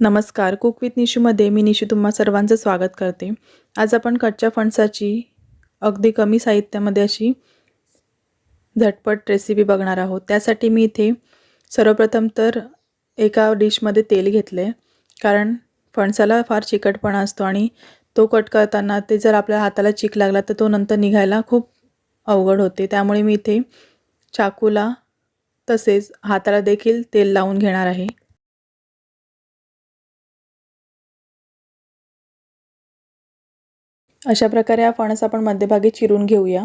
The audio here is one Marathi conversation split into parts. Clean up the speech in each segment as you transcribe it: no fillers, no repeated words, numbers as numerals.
नमस्कार. कुक विथ निशूमध्ये मी निशू तुम्हा सर्वांचं स्वागत करते. आज आपण कच्च्या फणसाची अगदी कमी साहित्यामध्ये अशी झटपट रेसिपी बघणार आहोत. त्यासाठी मी इथे सर्वप्रथम तर एका डिशमध्ये तेल घेतले, कारण फणसाला फार चिकटपणा असतो आणि तो कट करताना ते जर आपल्या हाताला चिक लागला तर तो नंतर निघायला खूप अवघड होते. त्यामुळे मी इथे चाकूला तसेच हाताला देखील तेल लावून घेणार आहे. अशा प्रकारे हा फणस आपण मध्यभागी चिरून घेऊया.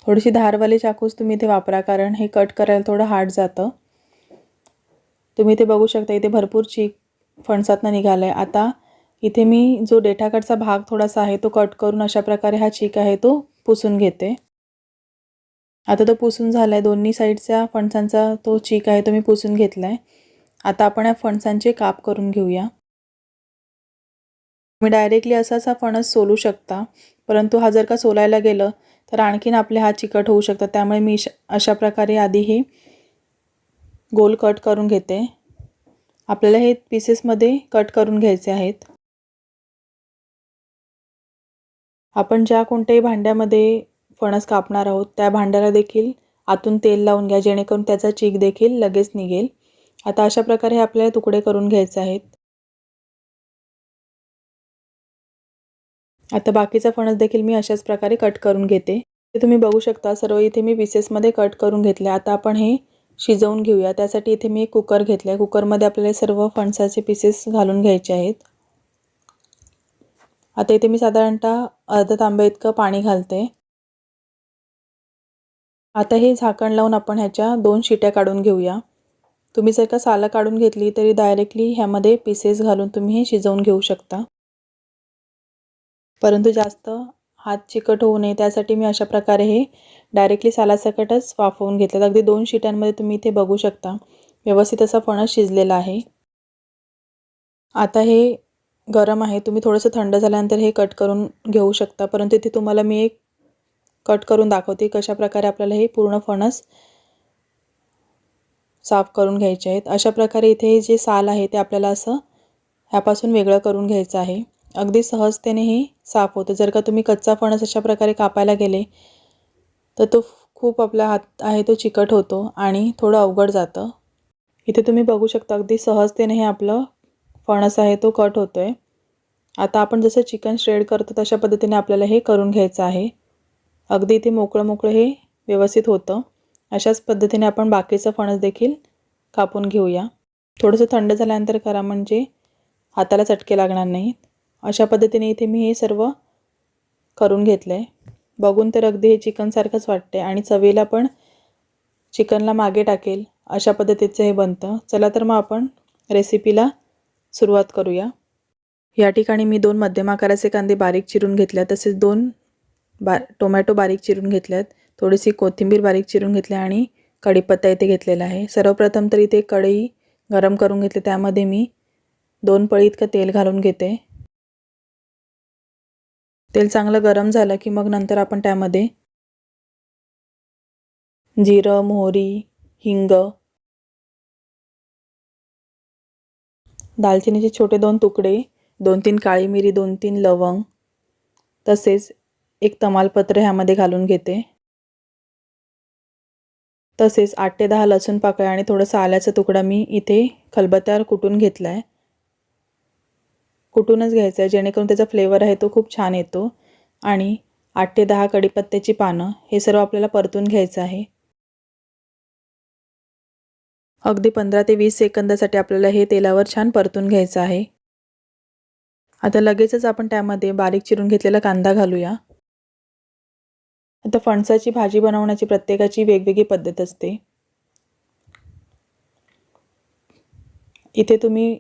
थोडीशी धारवाली चाकूच तुम्ही इथे वापरा, कारण हे कट करायला थोडं हार्ड जातं. तुम्ही इथे बघू शकता, इथे भरपूर चीक फणसातनं निघालाय. आता इथे मी जो देठाकडचा भाग थोडासा आहे तो कट करून अशा प्रकारे हा चीक आहे तो पुसून घेते. आता तो पुसून झालाय. दोन्ही साईडच्या फणसांचा तो चीक आहे तो मी पुसून घेतलाय. आता आपण या फणसांचे काप करून घेऊया. तुम्ही डायरेक्टली असाच हा फणस सोलू शकता, परंतु हा जर का सोलायला गेलं तर आणखीन आपले हात चिकट होऊ शकतात. त्यामुळे मी अशा प्रकारे आधी हे गोल कट करून घेते. आपल्याला हे पीसेसमध्ये कट करून घ्यायचे आहेत. आपण ज्या कोणत्याही भांड्यामध्ये फणस कापणार आहोत त्या भांड्याला देखील आतून तेल लावून घ्या, जेणेकरून त्याचा चीक देखील लगेच निघेल. आता अशा प्रकारे आपल्याला तुकडे करून घ्यायचे आहेत. आता बाकीचा फणस देखील मी अशाच प्रकारे कट करून घेते. ते तुम्ही बघू शकता सर्व इथे मी पीसेसमध्ये कट करून घेतले. आता आपण हे शिजवून घेऊया. त्यासाठी इथे मी एक कुकर घेतला आहे. कुकरमध्ये आपल्याला सर्व फणसाचे पीसेस घालून घ्यायचे आहेत. आता इथे मी साधारणतः अर्धा तांब्या इतकं पाणी घालते. आता हे झाकण लावून आपण ह्याच्या 2 शिट्या काढून घेऊया. तुम्ही जर का सालं काढून घेतली तरी डायरेक्टली ह्यामध्ये पीसेस घालून तुम्ही हे शिजवून घेऊ शकता. परंतु जास्त हात चिकट होऊ नये त्यासाठी मी अशा प्रकारे हे डायरेक्टली सालासकटच वाफवून घेतलं. अगदी 2 शिट्यांमध्ये तुम्ही इथे बघू शकता व्यवस्थित असा फणस शिजलेला आहे. आता हे गरम आहे. तुम्ही थोडंसं थंड झाल्यानंतर हे कट करून घेऊ शकता, परंतु इथे तुम्हाला मी एक कट करून दाखवते कशा प्रकारे आपल्याला हे पूर्ण फणस साफ करून घ्यायचे आहेत. अशा प्रकारे इथे जे साल आहे ते आपल्याला असं ह्यापासून वेगळं करून घ्यायचं आहे. अगदी सहजतेने हे साफ होतं. जर का तुम्ही कच्चा फणस अशा प्रकारे कापायला गेले तर तो खूप आपला हात आहे तो चिकट होतो आणि थोडं अवघड जातं. इथे तुम्ही बघू शकता अगदी सहजतेने हे आपलं फणस आहे तो कट होतोय. आता आपण जसं चिकन श्रेड करतो तशा पद्धतीने आपल्याला हे करून घ्यायचं आहे. अगदी इथे मोकळं हे व्यवस्थित होतं. अशाच पद्धतीने आपण बाकीचं फणस देखील कापून घेऊया. थोडंसं थंड झाल्यानंतर करा, म्हणजे हाताला चटके लागणार नाहीत. अशा पद्धतीने इथे मी हे सर्व करून घेतलं आहे. बघून तर अगदी हे चिकनसारखंच वाटते आणि चवीला पण चिकनला मागे टाकेल अशा पद्धतीचं हे बनतं. चला तर मग आपण रेसिपीला सुरुवात करूया. या ठिकाणी मी 2 मध्यम आकाराचे कांदे बारीक चिरून घेतल्या, तसेच 2 टोमॅटो बारीक चिरून घेतल्यात, थोडीशी कोथिंबीर बारीक चिरून घेतली आणि कढीपत्ता इथे घेतलेला आहे. सर्वप्रथम तर इथे कढई गरम करून घेतली. त्यामध्ये मी 2 पळी इतकं तेल घालून घेते. तेल चांगलं गरम झालं की मग नंतर आपण त्यामध्ये जिरं, मोहरी, हिंग, दालचिनीचे छोटे 2 तुकडे, 2-3 काळी मिरी, 2-3 लवंग, तसेच एक तमालपत्र ह्यामध्ये घालून घेते. तसेच 8 ते 10 लसूण पाकळ्या आणि थोडासा आल्याचा तुकडा मी इथे खलबत्त्यावर कुटून घेतला आहे. कुटूनच घ्यायचा आहे, जेणेकरून त्याचा फ्लेवर आहे तो खूप छान येतो. आणि 8 ते 10 कढीपत्त्याची पानं, हे सर्व आपल्याला परतून घ्यायचं आहे. अगदी 15 ते 20 सेकंदासाठी आपल्याला हे तेलावर छान परतून घ्यायचं आहे. आता लगेचच आपण त्यामध्ये बारीक चिरून घेतलेला कांदा घालूया. आता फणसाची भाजी बनवण्याची प्रत्येकाची वेगवेगळी पद्धत असते. इथे तुम्ही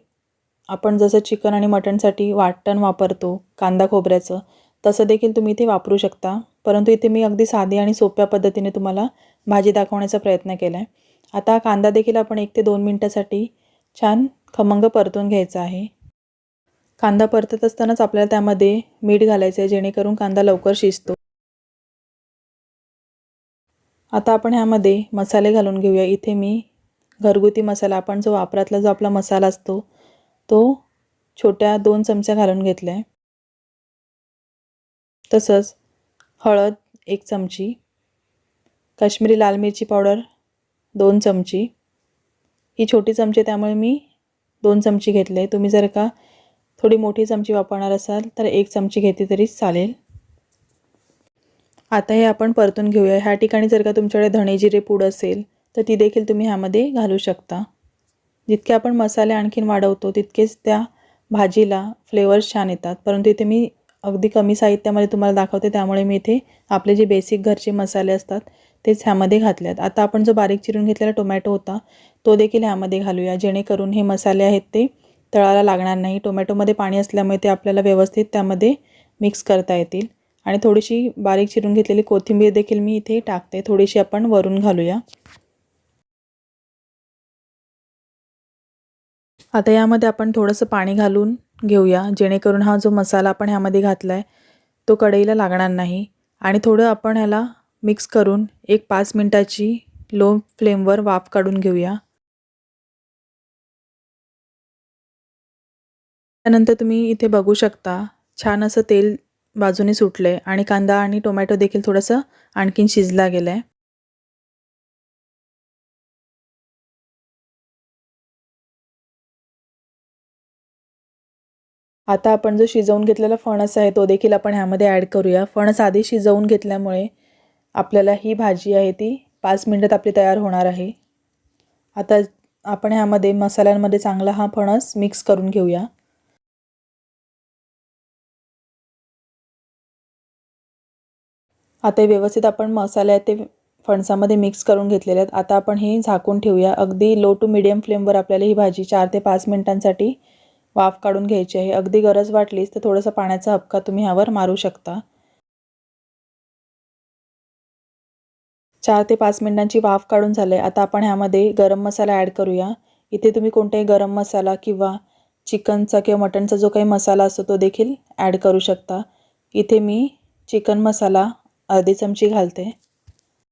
आपण जसं चिकन आणि मटणसाठी वाटण वापरतो कांदा खोबऱ्याचं, तसं देखील तुम्ही इथे वापरू शकता. परंतु इथे मी अगदी साधी आणि सोप्या पद्धतीने तुम्हाला भाजी दाखवण्याचा प्रयत्न केला आहे. आता कांदा देखील आपण 1 ते 2 मिनिटासाठी छान खमंग परतून घ्यायचा आहे. कांदा परतत असतानाच आपल्याला त्यामध्ये मीठ घालायचं आहे, जेणेकरून कांदा लवकर शिजतो. आता आपण ह्यामध्ये मसाले घालून घेऊया. इथे मी घरगुती मसाला आपण जो वापरातला जो आपला मसाला असतो तो छोट्या 2 चमच्या घालून घेतला आहे. तसंच हळद 1 चमची, काश्मीरी लाल मिरची पावडर 2 चमची. ही छोटी चमची त्यामुळे मी 2 चमची घेतले. तुम्ही जर का थोडी मोठी चमची वापरणार असाल तर 1 चमची घेतली तरी चालेल. आता हे आपण परतून घेऊया. ह्या ठिकाणी जर का तुमच्याकडे धणे जिरे पूड असेल तर ती देखील तुम्ही ह्यामध्ये घालू शकता. जितके आपण मसाले आणखीन वाढवतो तितकेच त्या भाजीला फ्लेवर्स छान येतात. परंतु इथे मी अगदी कमी साहित्यामध्ये तुम्हाला दाखवते, त्यामुळे मी इथे आपले जे बेसिक घरचे मसाले असतात तेच ह्यामध्ये घातलेत. आता आपण जो बारीक चिरून घेतलेला टोमॅटो होता तो देखील ह्यामध्ये घालूया, जेणेकरून हे मसाले आहेत ते तळाला लागणार नाही. टोमॅटोमध्ये पाणी असल्यामुळे ते आपल्याला व्यवस्थित त्यामध्ये मिक्स करता येतील. आणि थोडीशी बारीक चिरून घेतलेली कोथिंबीर देखील मी इथे टाकते. थोडीशी आपण वरून घालूया. आता यामध्ये आपण थोडंसं पाणी घालून घेऊया, जेणेकरून हा जो मसाला आपण ह्यामध्ये घातला आहे तो कढईला लागणार नाही. आणि थोडं आपण ह्याला मिक्स करून 5 मिनिटाची लो फ्लेमवर वाफ काढून घेऊया. त्यानंतर तुम्ही इथे बघू शकता छान असं तेल बाजूने सुटले आणि कांदा आणि टोमॅटो देखील थोडंसं आणखीन शिजला गेला आहे. आता आपण जो शिजवून घेतलेला फणस आहे तो देखील आपण ह्यामध्ये ॲड करूया. फणस आधी शिजवून घेतल्यामुळे आपल्याला ही भाजी आहे ती 5 मिनिटात आपली तयार होणार आहे. आता आपण ह्यामध्ये मसाल्यांमध्ये चांगला हा फणस मिक्स करून घेऊया. आता व्यवस्थित आपण मसाले आहेत ते फणसामध्ये मिक्स करून घेतलेले आहेत. आता आपण हे झाकून ठेवूया. अगदी लो टू मीडियम फ्लेमवर आपल्याला ही भाजी 4 ते 5 मिनिटांसाठी वाफ काढून घ्यायची आहे. अगदी गरज वाटलीच तर थोडासा पाण्याचा हबका तुम्ही ह्यावर मारू शकता. 4 ते 5 मिनिटांची वाफ काढून झाले. आता आपण ह्यामध्ये गरम मसाला ॲड करूया. इथे तुम्ही कोणताही गरम मसाला किंवा चिकनचा किंवा मटनचा जो काही मसाला असतो तो देखील ॲड करू शकता. इथे मी चिकन मसाला अर्धी चमची घालते.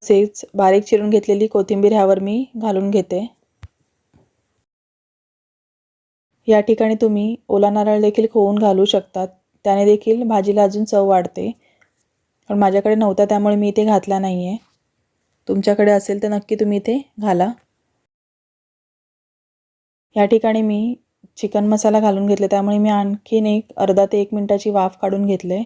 तसेच बारीक चिरून घेतलेली कोथिंबीर ह्यावर मी घालून घेते. या ठिकाणी तुम्ही ओला नारळ देखील खोवून घालू शकतात. त्याने देखील भाजीला अजून चव वाढते. पण माझ्याकडे नव्हता त्यामुळे मी इथे घातला नाही आहे. तुमच्याकडे असेल तर नक्की तुम्ही इथे घाला. या ठिकाणी मी चिकन मसाला घालून घेतले, त्यामुळे मी आणखीन अर्धा ते 1 मिनिटाची वाफ काढून घेतले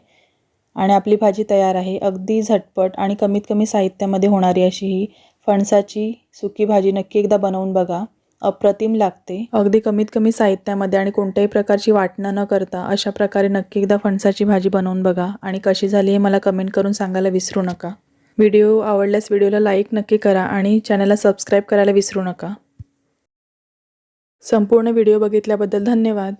आणि आपली भाजी तयार आहे. अगदी झटपट आणि कमीत कमी साहित्यामध्ये होणारी अशी ही फणसाची सुकी भाजी नक्की एकदा बनवून बघा. अप्रतिम लागते. अगदी कमीत कमी साहित्यामध्ये आणि कोणत्याही प्रकारची वाटणं न करता अशा प्रकारे नक्की एकदा फणसाची भाजी बनवून बघा आणि कशी झाली हे मला कमेंट करून सांगायला विसरू नका. व्हिडिओ आवडल्यास व्हिडिओला लाईक नक्की करा आणि चॅनलला सबस्क्राईब करायला विसरू नका. संपूर्ण व्हिडिओ बघितल्याबद्दल धन्यवाद.